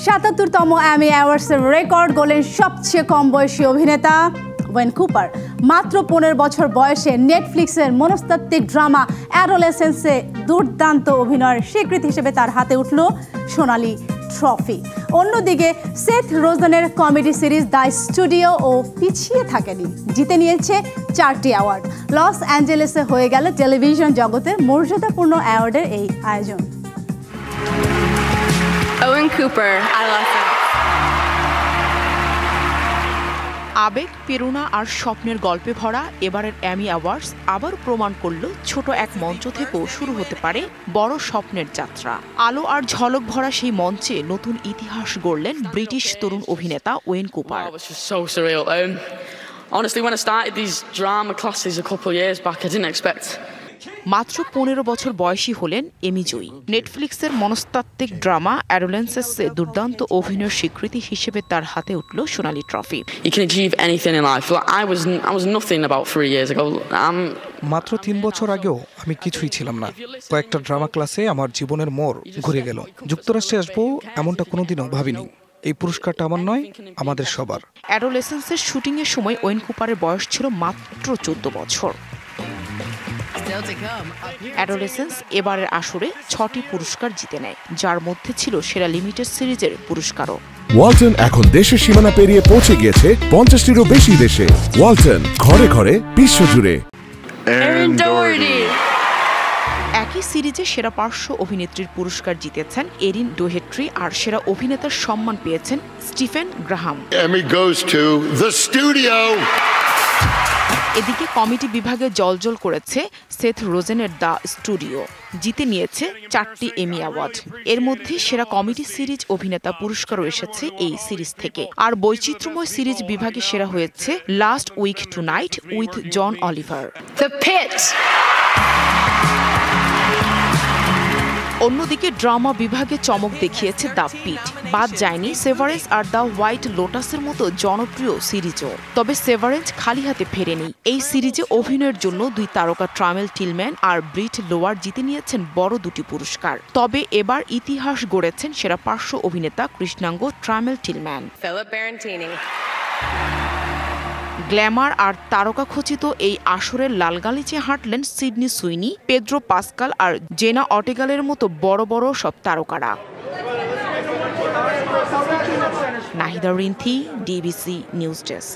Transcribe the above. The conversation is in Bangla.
৭৭তম অ্যামি অ্যাওয়ার্ডসের রেকর্ড গড়লেন সবচেয়ে কম বয়সী অভিনেতা ওয়েন কুপার। মাত্র ১৫ বছর বয়সে নেটফ্লিক্সের মনস্তাত্ত্বিক ড্রামা অ্যাডোলেসেন্সে দুর্দান্ত অভিনয়ের স্বীকৃতি হিসেবে তার হাতে উঠল সোনালি ট্রফি। অন্যদিকে সেথ রোজেনের কমেডি সিরিজ দ্য স্টুডিও ও পিছিয়ে থাকেনি, জিতে নিয়েছে 4টি অ্যাওয়ার্ড। লস অ্যাঞ্জেলেসে হয়ে গেল টেলিভিশন জগতের মর্যাদাপূর্ণ অ্যাওয়ার্ডের এই আয়োজন। Owen Cooper, I love him. আবেগ, প্রেরণা আর স্বপ্নের গল্পে ভরা এবারের অ্যামি অ্যাওয়ার্ডস আবার প্রমাণ করল ছোট এক মঞ্চ থেকেও শুরু হতে পারে বড় স্বপ্নের যাত্রা। আলো আর ঝলক ভরা সেই মঞ্চে নতুন ইতিহাস গড়লেন ব্রিটিশ তরুণ অভিনেতা Owen Cooper. Honestly, when I started these drama classes a couple of years back, I didn't expect. মাত্র ১৫ বছর বয়সী হলেন এমি জয়ী। নেটফ্লিক্সের মনস্তাত্ত্বিক ড্রামা অ্যাডোলেসেন্সে দুর্দান্ত অভিনয়ের স্বীকৃতি হিসেবে তার হাতে উঠল সোনালি trophy. You can achieve anything in life. Like, I was nothing about 3 years ago. মাত্র ৩ বছর আগেও আমি কিছুই ছিলাম না। কয়েকটা ড্রামা ক্লাসে আমার জীবনের মোড় ঘুরে গেল। যুক্তরাষ্ট্রে আসবো এমনটা কোনোদিনও ভাবিনি। এই পুরস্কারটা আমার নয়, আমাদের সবার। অ্যাডোলেসেন্সের শুটিংয়ের সময় ওয়েন কুপারের বয়স ছিল মাত্র 14 বছর। অ্যাডোলেসেন্স এবারের আসরে 6টি পুরস্কার জিতে নেয়, যার মধ্যে ছিল সেরা লিমিটেড সিরিজের পুরস্কারও। ওয়ালটন এখন দেশের সীমানা পেরিয়ে পৌঁছে গিয়েছে 50টিরও বেশি দেশে। ওয়ালটন, ঘরে ঘরে, বিশ্বজুড়ে। একই সিরিজে সেরা পার্শ্ব অভিনেত্রীর পুরস্কার জিতেছেন এরিন ডোহেট্রি, আর সেরা অভিনেতার সম্মান পেয়েছেন স্টিফেন গ্রাহাম। এদিকে কমেডি বিভাগে জলজল করেছে সেথ রোজেনের দ্য স্টুডিও, জিতে নিয়েছে 4টি এমি অ্যাওয়ার্ড। এর মধ্যে সেরা কমেডি সিরিজ অভিনেতা পুরস্কারও এসেছে এই সিরিজ থেকে। আর বৈচিত্র্যময় সিরিজ বিভাগে সেরা হয়েছে last week tonight with John Oliver. অন্যদিকে ড্রামা বিভাগে চমক দেখিয়েছে দ্য পিট। বাদ যায়নি সেভারেন্স আর দ্য হোয়াইট লোটাসের মতো জনপ্রিয় সিরিজও। তবে সেভারেন্স খালি হাতে ফেরেনি। এই সিরিজে অভিনয়ের জন্য 2 তারকা ট্রামেল টিলম্যান আর ব্রিট লোয়ার জিতে নিয়েছেন বড় 2টি পুরস্কার। তবে এবার ইতিহাস গড়েছেন সেরা পার্শ্ব অভিনেতা কৃষ্ণাঙ্গ ট্রামেল টিলম্যান। গ্ল্যামার আর তারকাখচিত এই আসরের লালগালিচে হাঁটলেন সিডনি সুইনি, পেদ্রো পাস্কাল আর জেনা অর্টেগালের মতো বড় বড় সব তারকারা। Nahida Rinthi, DBC news desk.